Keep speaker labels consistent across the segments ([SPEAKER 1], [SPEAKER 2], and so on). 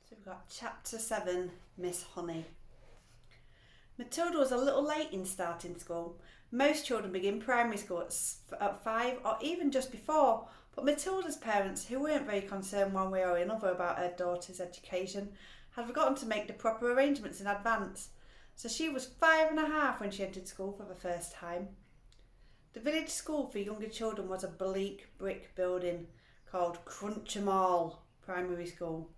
[SPEAKER 1] So we've got Chapter 7, Miss Honey. Matilda was a little late in starting school. Most children begin primary school at 5 or even just before, but Matilda's parents, who weren't very concerned one way or another about her daughter's education, had forgotten to make the proper arrangements in advance. So she was 5 and a half when she entered school for the first time. The village school for younger children was a bleak brick building called Crunch'em Primary School.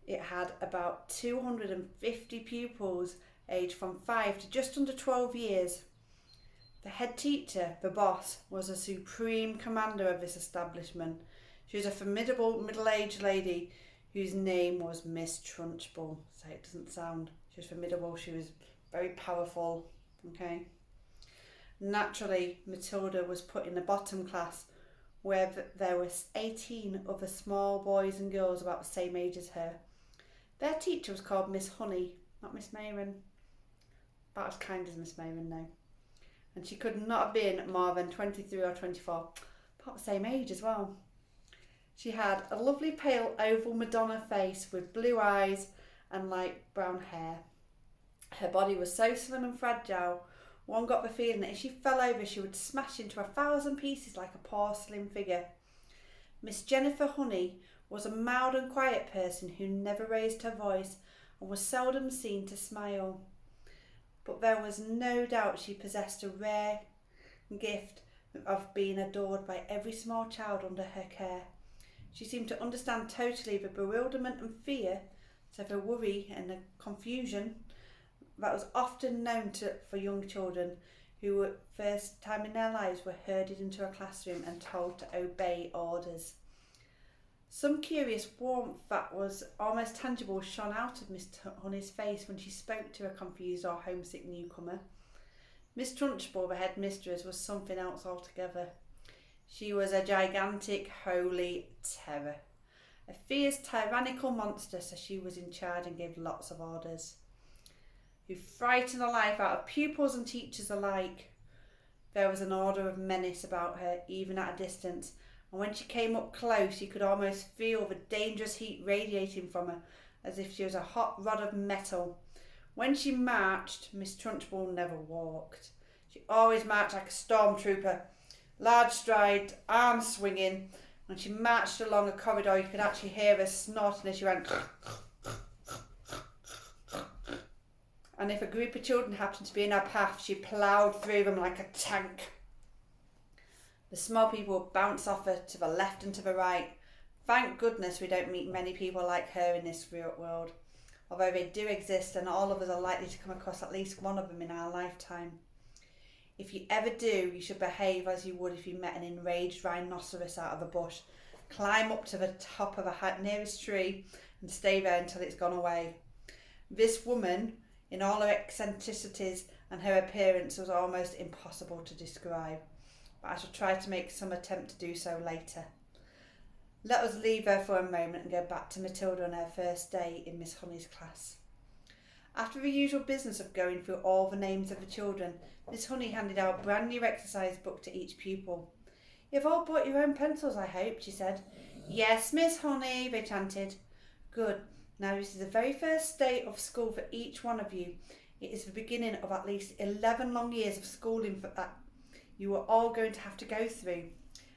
[SPEAKER 1] It had about 250 pupils aged from 5 to just under 12 years. The head teacher, the boss, was a supreme commander of this establishment. She was a formidable middle-aged lady whose name was Miss Trunchbull. So it doesn't sound, she was formidable, she was very powerful, okay? Naturally, Matilda was put in the bottom class where there were 18 other small boys and girls about the same age as her. Their teacher was called Miss Honey, not Miss Mayron. About as kind as Miss Mayron, no. And she could not have been more than 23 or 24, about the same age as well. She had a lovely pale oval Madonna face with blue eyes and light brown hair. Her body was so slim and fragile, one got the feeling that if she fell over she would smash into 1,000 pieces like a porcelain figure. Miss Jennifer Honey was a mild and quiet person who never raised her voice and was seldom seen to smile. But there was no doubt she possessed a rare gift of being adored by every small child under her care. She seemed to understand totally the bewilderment and fear, so the worry and the confusion that was often known for young children who, at first time in their lives, were herded into a classroom and told to obey orders. Some curious warmth that was almost tangible shone out of Miss Honey's face when she spoke to a confused or homesick newcomer. Miss Trunchbull, the headmistress, was something else altogether. She was a gigantic holy terror, a fierce tyrannical monster, so she was in charge and gave lots of orders, who frightened the life out of pupils and teachers alike. There was an aura of menace about her, even at a distance, and when she came up close you could almost feel the dangerous heat radiating from her, as if she was a hot rod of metal. When she marched, Miss Trunchbull never walked. She always marched like a stormtrooper, large stride, arms swinging. When she marched along a corridor you could actually hear her snorting as she went. And if a group of children happened to be in her path, she ploughed through them like a tank. The small people would bounce off her to the left and to the right. Thank goodness we don't meet many people like her in this real world, although they do exist and all of us are likely to come across at least one of them in our lifetime. If you ever do, you should behave as you would if you met an enraged rhinoceros out of a bush. Climb up to the top of the nearest tree and stay there until it's gone away. This woman, in all her eccentricities and her appearance, was almost impossible to describe, but I shall try to make some attempt to do so later. Let us leave her for a moment and go back to Matilda on her first day in Miss Honey's class. After the usual business of going through all the names of the children, Miss Honey handed out a brand new exercise book to each pupil. "You've all brought your own pencils, I hope," she said. "Yes, Miss Honey," they chanted. "Good. Now this is the very first day of school for each one of you. It is the beginning of at least 11 long years of schooling that you are all going to have to go through.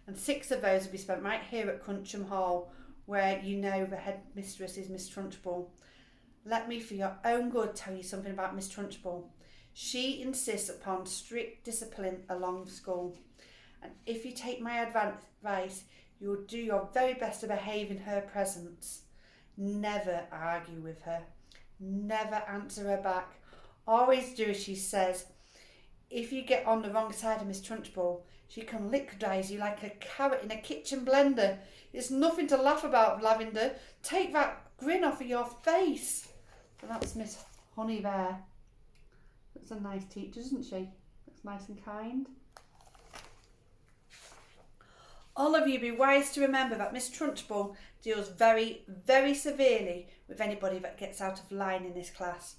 [SPEAKER 1] And 6 of those will be spent right here at Crunch'em Hall, where you know the headmistress is Miss Trunchbull. Let me, for your own good, tell you something about Miss Trunchbull. She insists upon strict discipline along school. And if you take my advice, you will do your very best to behave in her presence. Never argue with her. Never answer her back. Always do as she says. If you get on the wrong side of Miss Trunchbull, she can liquidize you like a carrot in a kitchen blender. It's nothing to laugh about, Lavender. Take that grin off of your face." So that's Miss Honey there. That's a nice teacher, isn't she? Looks nice and kind. All of you be wise to remember that Miss Trunchbull deals very, very severely with anybody that gets out of line in this class.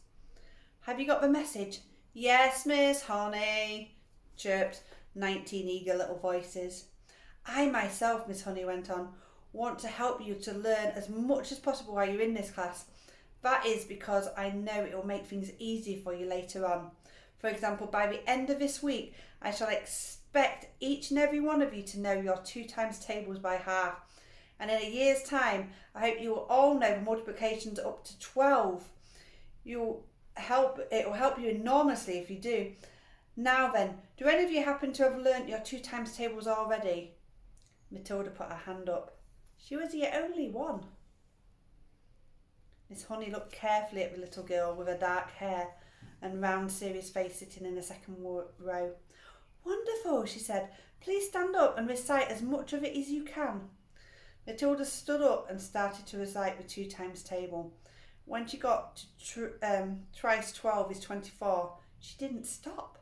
[SPEAKER 1] Have you got the message? "Yes, Miss Honey," chirped 19 eager little voices. "I myself," Miss Honey went on, want to help you to learn as much as possible while you're in this class. That is because I know it will make things easier for you later on. For example, by the end of this week, I shall expect each and every one of you to know your 2 times tables by half. And in a year's time, I hope you will all know the multiplications up to 12. It will help you enormously if you do. Now then, do any of you happen to have learnt your 2 times tables already? Matilda put her hand up. She was the only one. Miss Honey looked carefully at the little girl with her dark hair and round, serious face sitting in the second row. Wonderful, she said. Please stand up and recite as much of it as you can. Matilda stood up and started to recite the 2 times table. When she got to thrice 12 is 24, she didn't stop.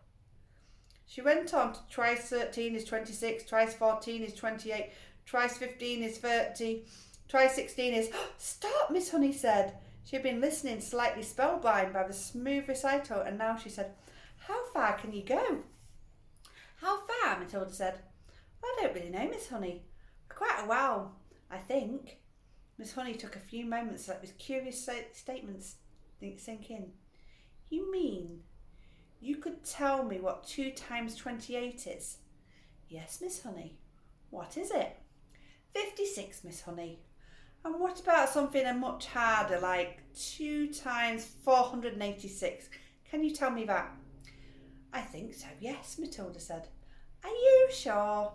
[SPEAKER 1] She went on to thrice 13 is 26, thrice 14 is 28, thrice 15 is 30, thrice 16 is... Stop, Miss Honey said. She had been listening slightly spellbound by the smooth recital, and now she said, How far can you go? How far? Matilda said. I don't really know, Miss Honey. For quite a while, I think. Miss Honey took a few moments to let this curious statement sink in. You mean you could tell me what 2 times 28 is? Yes, Miss Honey. What is it? 56, Miss Honey. And what about something much harder, like 2 times 486? Can you tell me that? I think so, yes, Matilda said. Are you sure?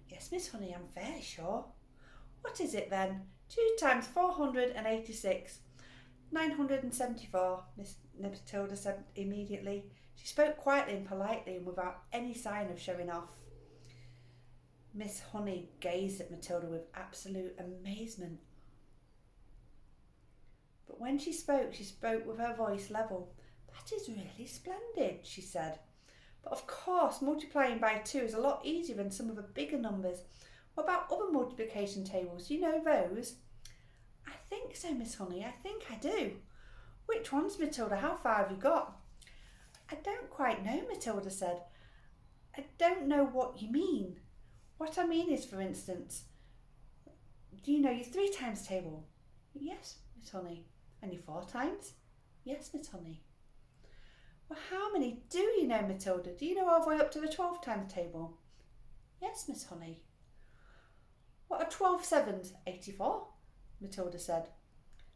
[SPEAKER 1] Yes, Miss Honey, I'm fairly sure. What is it then? 2 times 486. 974, Miss Matilda said immediately. She spoke quietly and politely and without any sign of showing off. Miss Honey gazed at Matilda with absolute amazement. But when she spoke with her voice level. That is really splendid, she said. But of course, multiplying by 2 is a lot easier than some of the bigger numbers. What about other multiplication tables? Do you know those? I think so, Miss Honey. I think I do. Which ones, Matilda? How far have you got? I don't quite know, Matilda said. I don't know what you mean. What I mean is, for instance, do you know your 3 times table? Yes, Miss Honey. And your 4 times? Yes, Miss Honey. Well, how many do you know, Matilda? Do you know all the way up to the 12 times table? Yes, Miss Honey. What are 12 sevens? 84, Matilda said.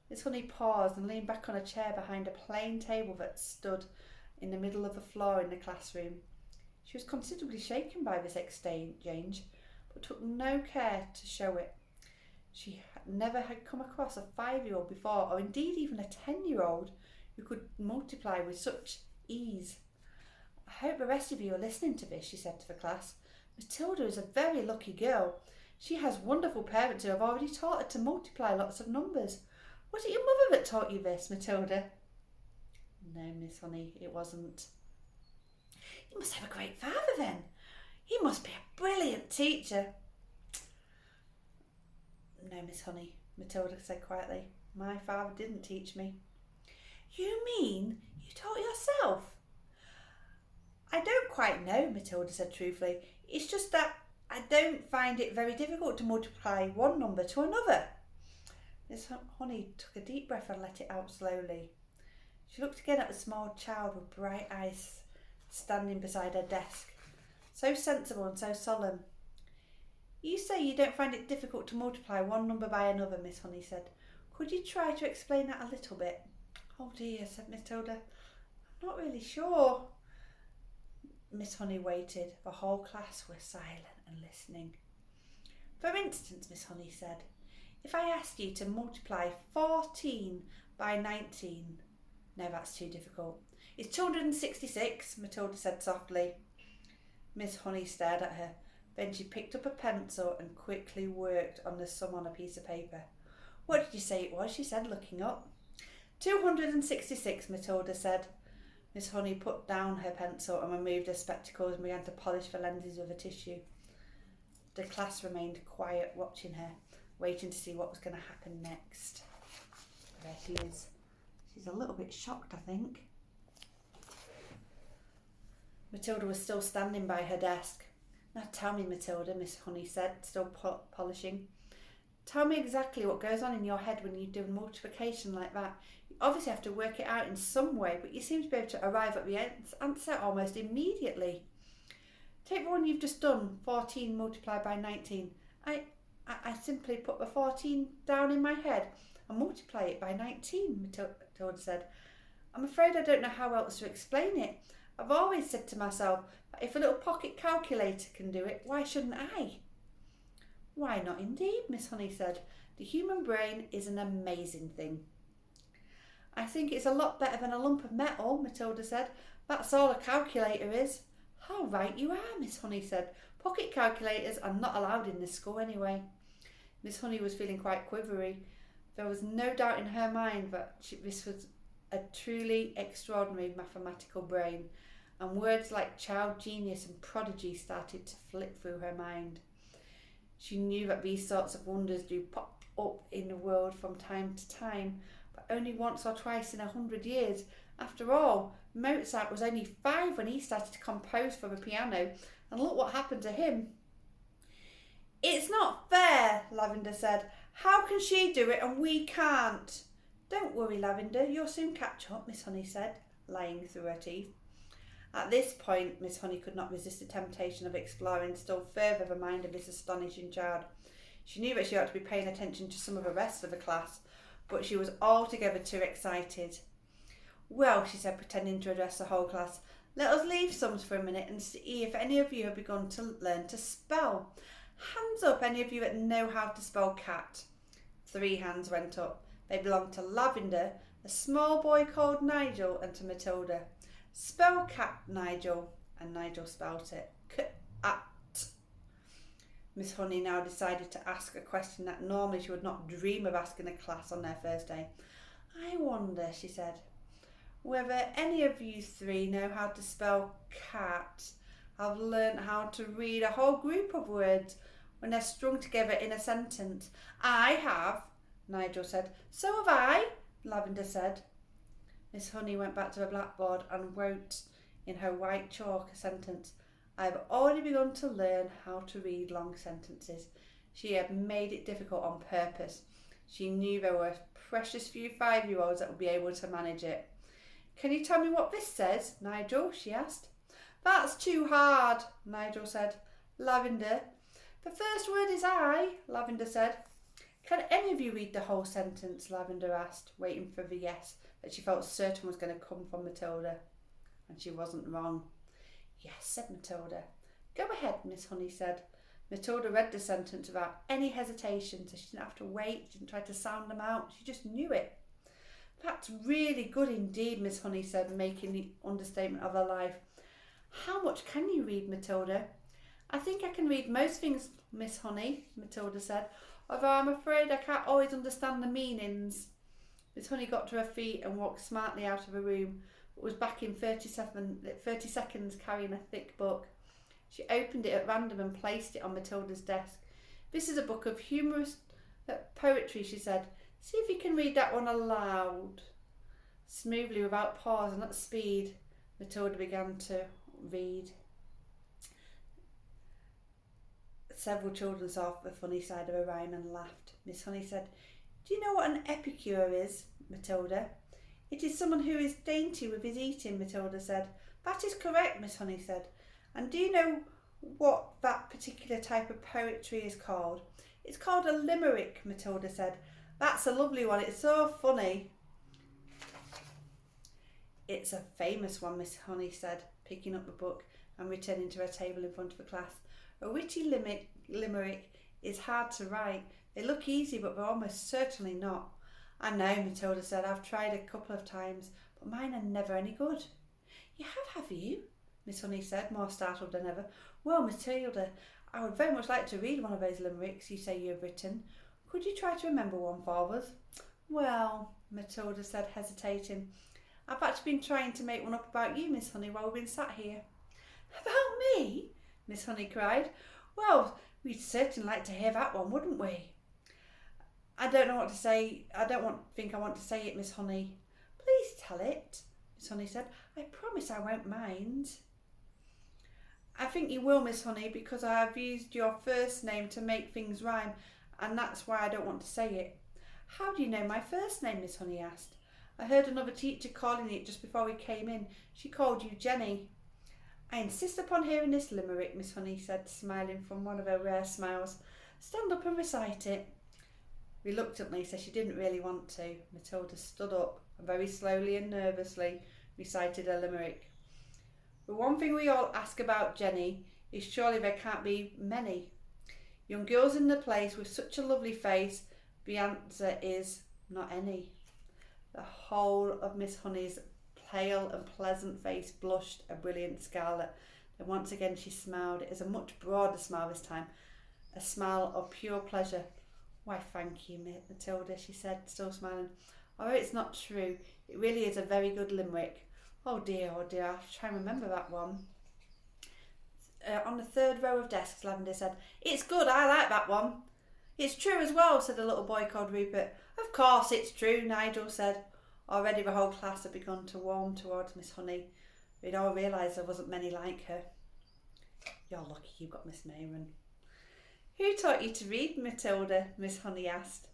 [SPEAKER 1] Miss Honey paused and leaned back on a chair behind a plain table that stood in the middle of the floor in the classroom. She was considerably shaken by this exchange, but took no care to show it. She never had come across a 5-year-old before, or indeed even a 10-year-old who could multiply with such ease. I hope the rest of you are listening to this, she said to the class. Matilda is a very lucky girl. She has wonderful parents who have already taught her to multiply lots of numbers. Was it your mother that taught you this, Matilda? No, Miss Honey, it wasn't. You must have a great father then. He must be a brilliant teacher. No, Miss Honey, Matilda said quietly. My father didn't teach me. You mean you taught yourself? I don't quite know, Matilda said truthfully. It's just that I don't find it very difficult to multiply one number to another. Miss Honey took a deep breath and let it out slowly. She looked again at the small child with bright eyes standing beside her desk, so sensible and so solemn. You say you don't find it difficult to multiply one number by another, Miss Honey said. Could you try to explain that a little bit? Oh dear, said Matilda. I'm not really sure. Miss Honey waited. The whole class were silent and listening. For instance, Miss Honey said, if I asked you to multiply 14 by 19... No, that's too difficult. It's 266, Matilda said softly. Miss Honey stared at her. Then she picked up a pencil and quickly worked on the sum on a piece of paper. What did you say it was? She said, looking up. 266, Matilda said. Miss Honey put down her pencil and removed her spectacles and began to polish the lenses with a tissue. The class remained quiet, watching her, waiting to see what was going to happen next. There she is. She's a little bit shocked, I think. Matilda was still standing by her desk. Now tell me, Matilda, Miss Honey said, still polishing. Tell me exactly what goes on in your head when you do multiplication like that. You obviously have to work it out in some way, but you seem to be able to arrive at the answer almost immediately. Take the one you've just done, 14 multiplied by 19. I simply put the 14 down in my head and multiply it by 19, Matilda said. I'm afraid I don't know how else to explain it. I've always said to myself that if a little pocket calculator can do it, why shouldn't I? Why not indeed, Miss Honey said. The human brain is an amazing thing. I think it's a lot better than a lump of metal, Matilda said. That's all a calculator is. How right you are, Miss Honey said. Pocket calculators are not allowed in this school anyway. Miss Honey was feeling quite quivery. There was no doubt in her mind that this was a truly extraordinary mathematical brain, and words like child genius and prodigy started to flit through her mind. She knew that these sorts of wonders do pop up in the world from time to time, but only once or twice in 100 years. After all, Mozart was only 5 when he started to compose for the piano, and look what happened to him. It's not fair, Lavender said. How can she do it and we can't? Don't worry, Lavender, you'll soon catch up, Miss Honey said, lying through her teeth. At this point, Miss Honey could not resist the temptation of exploring still further the mind of this astonishing child. She knew that she ought to be paying attention to some of the rest of the class, but she was altogether too excited. Well, she said, pretending to address the whole class, let us leave sums for a minute and see if any of you have begun to learn to spell. Hands up, any of you that know how to spell cat. 3 hands went up. They belonged to Lavender, a small boy called Nigel, and to Matilda. Spell cat, Nigel, and Nigel spelt it. Cat. Miss Honey now decided to ask a question that normally she would not dream of asking a class on their first day. I wonder, she said, whether any of you 3 know how to spell cat. I've learnt how to read a whole group of words when they're strung together in a sentence. I have, Nigel said. So have I, Lavender said. Miss Honey went back to the blackboard and wrote in her white chalk a sentence. I have already begun to learn how to read long sentences. She had made it difficult on purpose. She knew there were precious few 5-year-olds that would be able to manage it. Can you tell me what this says, Nigel? She asked. That's too hard, Nigel said. Lavender. The first word is I, Lavender said. Can any of you read the whole sentence? Lavender asked, waiting for the yes that she felt certain was going to come from Matilda. And she wasn't wrong. Yes, said Matilda. Go ahead, Miss Honey said. Matilda read the sentence without any hesitation, so she didn't have to wait, she didn't try to sound them out, she just knew it. That's really good indeed, Miss Honey said, making the understatement of her life. How much can you read, Matilda? I think I can read most things, Miss Honey, Matilda said, although I'm afraid I can't always understand the meanings. Miss Honey got to her feet and walked smartly out of the room, but was back in 30 seconds carrying a thick book. She opened it at random and placed it on Matilda's desk. This is a book of humorous poetry, she said. See if you can read that one aloud. Smoothly, without pause and at speed, Matilda began to read. Several children saw the funny side of her rhyme and laughed. Miss Honey said, Do you know what an epicure is, Matilda? It is someone who is dainty with his eating, Matilda said. That is correct, Miss Honey said. And do you know what that particular type of poetry is called? It's called a limerick, Matilda said. That's a lovely one. It's so funny. It's a famous one, Miss Honey said, picking up the book and returning to her table in front of the class. A witty limerick is hard to write. They look easy, but they're almost certainly not. I know, Matilda said. I've tried a couple of times, but mine are never any good. You have you? Miss Honey said, more startled than ever. Well, Matilda, I would very much like to read one of those limericks you say you have written. Could you try to remember one for us? Well, Matilda said, hesitating, I've actually been trying to make one up about you, Miss Honey, while we've been sat here. About me? Miss Honey cried. Well, we'd certainly like to hear that one, wouldn't we? I don't know what to say. I think I want to say it, Miss Honey. Please tell it, Miss Honey said. I promise I won't mind. I think you will, Miss Honey, because I have used your first name to make things rhyme, and that's why I don't want to say it. How do you know my first name, Miss Honey asked. I heard another teacher calling it just before we came in. She called you Jenny. I insist upon hearing this limerick, Miss Honey said, smiling from one of her rare smiles. Stand up and recite it. Reluctantly, so she didn't really want to, Matilda stood up and very slowly and nervously recited her limerick. The one thing we all ask about Jenny is surely there can't be many young girls in the place with such a lovely face. The answer is not any. The whole of Miss Honey's pale and pleasant face blushed a brilliant scarlet. Then once again she smiled. It is a much broader smile this time, a smile of pure pleasure. Why, thank you, Matilda, she said, still smiling. Although it's not true, it really is a very good limerick. Oh dear, I'll try and remember that one. On the third row of desks, Lavender said, It's good, I like that one. It's true as well, said a little boy called Rupert. Of course it's true, Nigel said. Already the whole class had begun to warm towards Miss Honey. We'd all realised there wasn't many like her. You're lucky you've got Miss Mayron. Who taught you to read, Matilda? Miss Honey asked.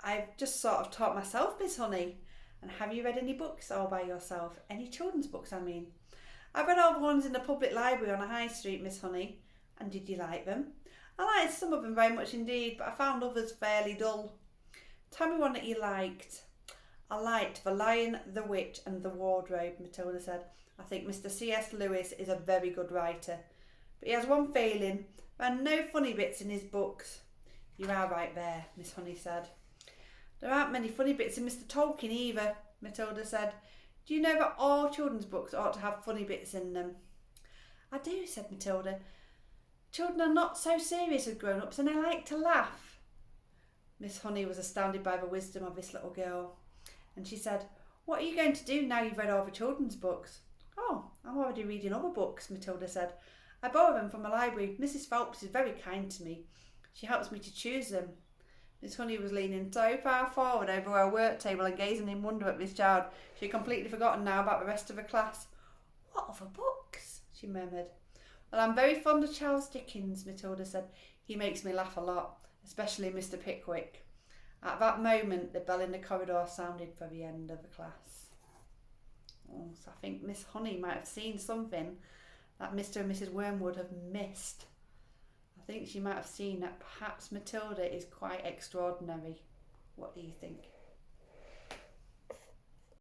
[SPEAKER 1] I've just sort of taught myself, Miss Honey. And have you read any books all by yourself? Any children's books, I mean. I read all the ones in the public library on a high street, Miss Honey. And did you like them? I liked some of them very much indeed, but I found others fairly dull. Tell me one that you liked. I liked The Lion, the Witch and the Wardrobe, Matilda said. I think Mr. C.S. Lewis is a very good writer. But he has one failing. There are no funny bits in his books. You are right there, Miss Honey said. There aren't many funny bits in Mr. Tolkien either, Matilda said. Do you know that all children's books ought to have funny bits in them? I do, said Matilda. Children are not so serious as grown-ups and they like to laugh. Miss Honey was astounded by the wisdom of this little girl. And she said, What are you going to do now you've read all the children's books? Oh, I'm already reading other books, Matilda said. I borrow them from the library. Mrs. Phelps is very kind to me. She helps me to choose them. Miss Honey was leaning so far forward over her work table and gazing in wonder at Miss Child. She had completely forgotten now about the rest of the class. What other books? She murmured. Well, I'm very fond of Charles Dickens, Matilda said. He makes me laugh a lot, especially Mr. Pickwick. At that moment, the bell in the corridor sounded for the end of the class. Oh, so I think Miss Honey might have seen something that Mr. and Mrs. Wormwood have missed. I think she might have seen that perhaps Matilda is quite extraordinary. What do you think?